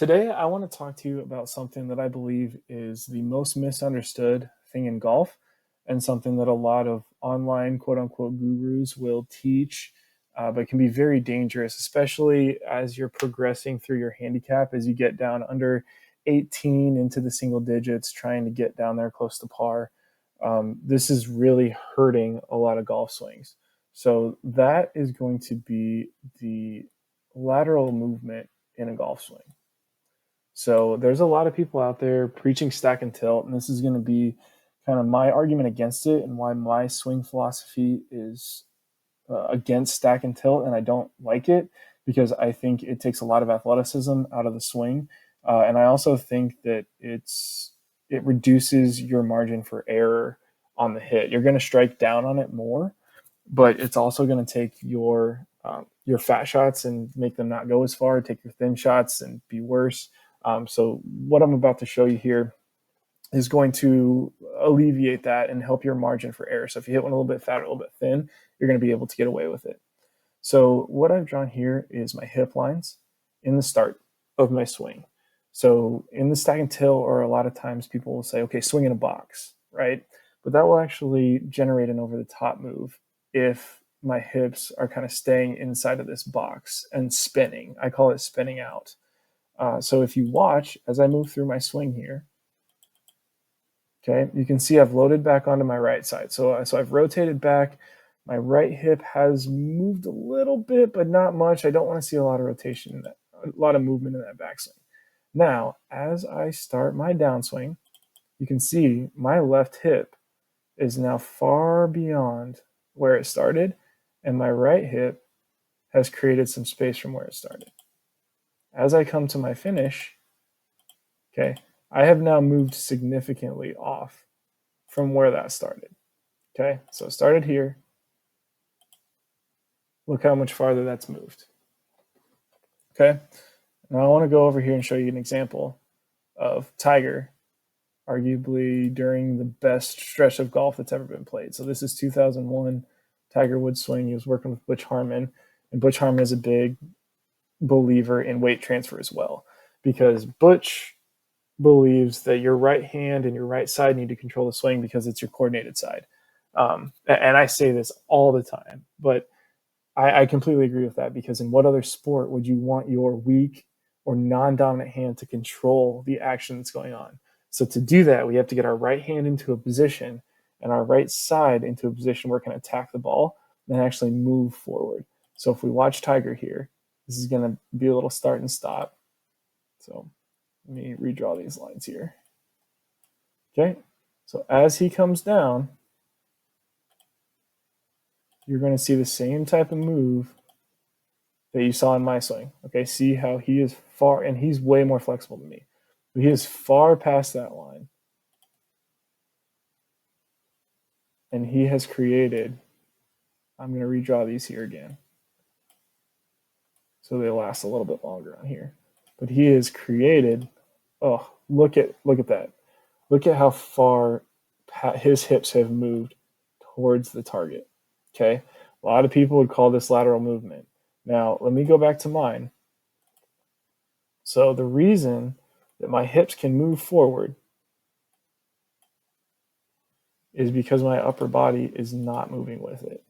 Today, I want to talk to you about something that I believe is the most misunderstood thing in golf, and something that a lot of online quote unquote gurus will teach, but can be very dangerous, especially as you're progressing through your handicap as you get down under 18 into the single digits, trying to get down there close to par. This is really hurting a lot of golf swings. So, that is going to be the lateral movement in a golf swing. So there's a lot of people out there preaching stack and tilt, and this is going to be kind of my argument against it and why my swing philosophy is against stack and tilt, and I don't like it because I think it takes a lot of athleticism out of the swing, and I also think that it reduces your margin for error on the hit. You're going to strike down on it more, but it's also going to take your fat shots and make them not go as far. Take your thin shots and be worse. So what I'm about to show you here is going to alleviate that and help your margin for error. So if you hit one a little bit fat or a little bit thin, you're going to be able to get away with it. So what I've drawn here is my hip lines in the start of my swing. So in the stack and tilt, or a lot of times people will say, okay, swing in a box, right? But that will actually generate an over the top move if my hips are kind of staying inside of this box and spinning. I call it spinning out. So if you watch as I move through my swing here, okay, you can see I've loaded back onto my right side. So I've rotated back. My right hip has moved a little bit, but not much. I don't want to see a lot of rotation in that, a lot of movement in that backswing. Now, as I start my downswing, you can see my left hip is now far beyond where it started, and my right hip has created some space from where it started. As I come to my finish, okay, I have now moved significantly off from where that started. Okay, so it started here. Look how much farther that's moved. Okay, now I want to go over here and show you an example of Tiger, arguably during the best stretch of golf that's ever been played. So this is 2001 Tiger Woods swing. He was working with Butch Harmon, and Butch Harmon is a big believer in weight transfer as well, because Butch believes that your right hand and your right side need to control the swing because it's your coordinated side. And I say this all the time, but I completely agree with that, because in what other sport would you want your weak or non-dominant hand to control the action that's going on? So to do that, we have to get our right hand into a position and our right side into a position where it can attack the ball and actually move forward. So if we watch Tiger here, this is going to be a little start and stop. So let me redraw these lines here. Okay, so as he comes down, you're going to see the same type of move that you saw in my swing. Okay, see how he is far, and he's way more flexible than me. But he is far past that line. And he has created, I'm going to redraw these here again, so they last a little bit longer on here. But he has created, oh, look at that. Look at how far his hips have moved towards the target. Okay, a lot of people would call this lateral movement. Now, let me go back to mine. So the reason that my hips can move forward is because my upper body is not moving with it.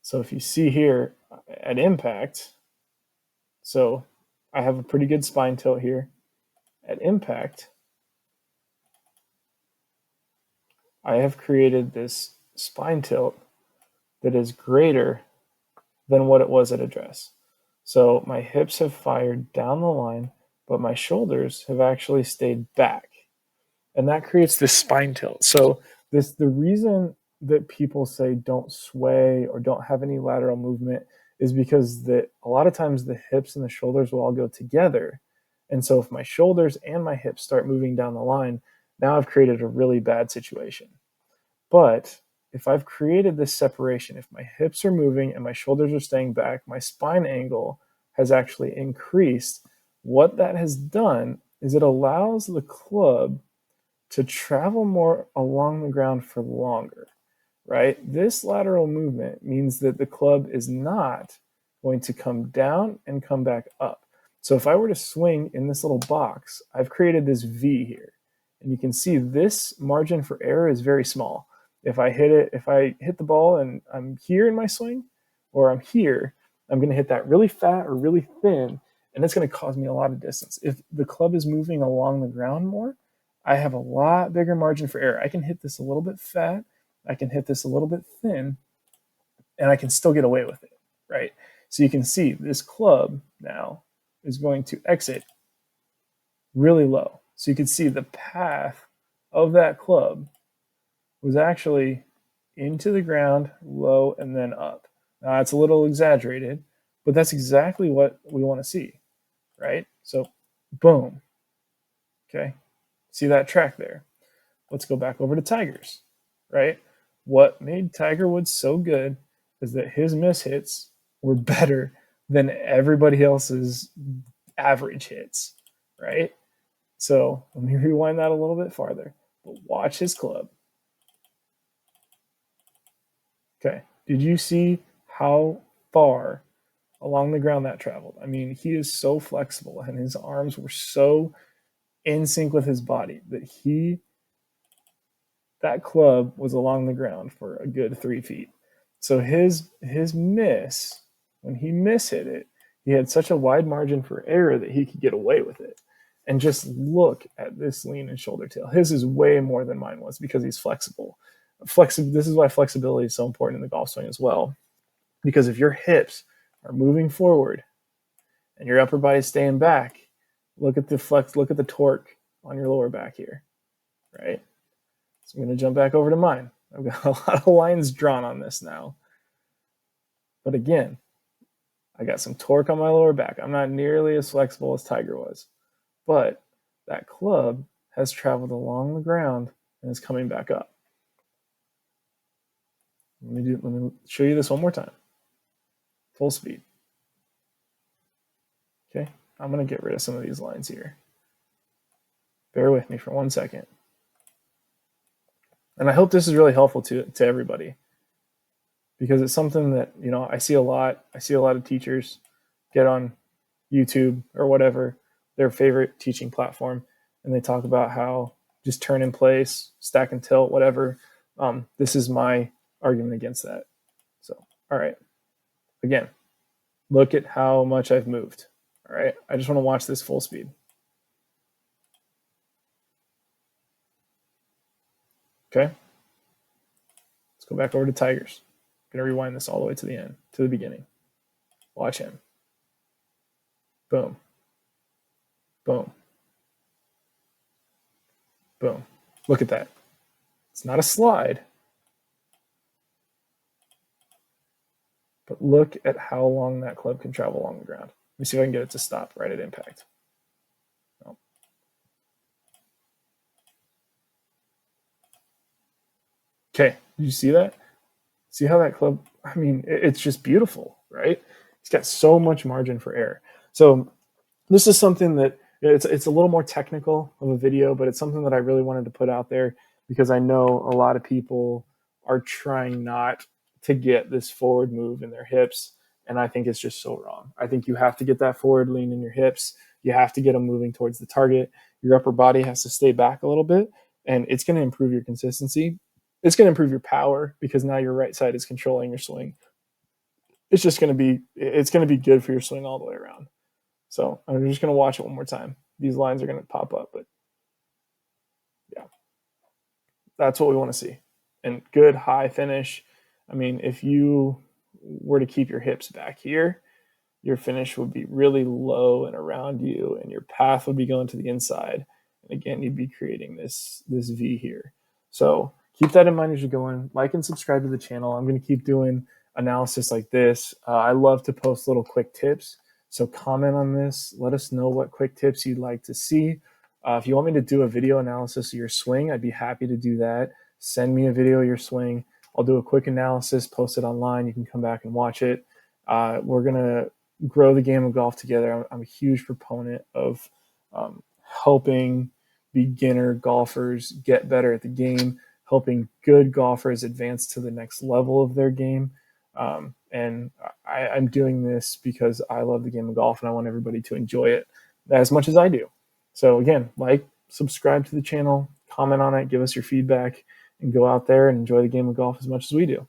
So if you see here at impact, so I have a pretty good spine tilt here. At impact, I have created this spine tilt that is greater than what it was at address. So my hips have fired down the line, but my shoulders have actually stayed back. And that creates this spine tilt. So the reason that people say don't sway or don't have any lateral movement is because that a lot of times the hips and the shoulders will all go together. And so if my shoulders and my hips start moving down the line, now I've created a really bad situation. But if I've created this separation, if my hips are moving and my shoulders are staying back, my spine angle has actually increased. What that has done is it allows the club to travel more along the ground for longer, right? This lateral movement means that the club is not going to come down and come back up. So if I were to swing in this little box, I've created this V here. And you can see this margin for error is very small. If I hit the ball and I'm here in my swing, or I'm here, I'm going to hit that really fat or really thin, and it's going to cause me a lot of distance. If the club is moving along the ground more, I have a lot bigger margin for error. I can hit this a little bit fat, I can hit this a little bit thin, and I can still get away with it, right? So you can see this club now is going to exit really low. So you can see the path of that club was actually into the ground, low, and then up. Now, it's a little exaggerated, but that's exactly what we want to see, right? So, boom. Okay. See that track there? Let's go back over to Tigers, right? What made Tiger Woods so good is that his miss hits were better than everybody else's average hits, right? So let me rewind that a little bit farther. But watch his club. Okay. Did you see how far along the ground that traveled? I mean, he is so flexible and his arms were so in sync with his body that that club was along the ground for a good 3 feet. So his miss, when he miss hit it, he had such a wide margin for error that he could get away with it. And just look at this lean and shoulder tail. His is way more than mine was because he's flexible. This is why flexibility is so important in the golf swing as well. Because if your hips are moving forward and your upper body is staying back, look at the flex, look at the torque on your lower back here, right? So I'm going to jump back over to mine. I've got a lot of lines drawn on this now. But again, I got some torque on my lower back. I'm not nearly as flexible as Tiger was. But that club has traveled along the ground and is coming back up. Let me show you this one more time. Full speed. Okay, I'm going to get rid of some of these lines here. Bear with me for 1 second. And I hope this is really helpful to everybody, because it's something that, you know, I see a lot. I see a lot of teachers get on YouTube or whatever, their favorite teaching platform, and they talk about how just turn in place, stack and tilt, whatever. This is my argument against that. So, all right. Again, look at how much I've moved. All right. I just want to watch this full speed. Okay. Let's go back over to Tigers. I'm going to rewind this all the way to the end, to the beginning. Watch him. Boom. Boom. Boom. Look at that. It's not a slide. But look at how long that club can travel along the ground. Let me see if I can get it to stop right at impact. No. Okay, did you see that? See how that club, I mean, it's just beautiful, right? It's got so much margin for error. So this is something that it's a little more technical of a video, but it's something that I really wanted to put out there because I know a lot of people are trying not to get this forward move in their hips, and I think it's just so wrong. I think you have to get that forward lean in your hips. You have to get them moving towards the target. Your upper body has to stay back a little bit, and it's going to improve your consistency. It's going to improve your power because now your right side is controlling your swing. It's going to be good for your swing all the way around. So I'm just going to watch it one more time. These lines are going to pop up, but yeah, that's what we want to see. And good high finish. I mean, if you were to keep your hips back here, your finish would be really low and around you, and your path would be going to the inside. And again, you'd be creating this V here. So keep that in mind as you're going. Like and subscribe to the channel. I'm going to keep doing analysis like this. I love to post little quick tips. So comment on this. Let us know what quick tips you'd like to see. If you want me to do a video analysis of your swing, I'd be happy to do that. Send me a video of your swing. I'll do a quick analysis, post it online. You can come back and watch it. We're going to grow the game of golf together. I'm a huge proponent of helping beginner golfers get better at the game, helping good golfers advance to the next level of their game. and I'm doing this because I love the game of golf and I want everybody to enjoy it as much as I do. So again, like, subscribe to the channel, comment on it, give us your feedback, and go out there and enjoy the game of golf as much as we do.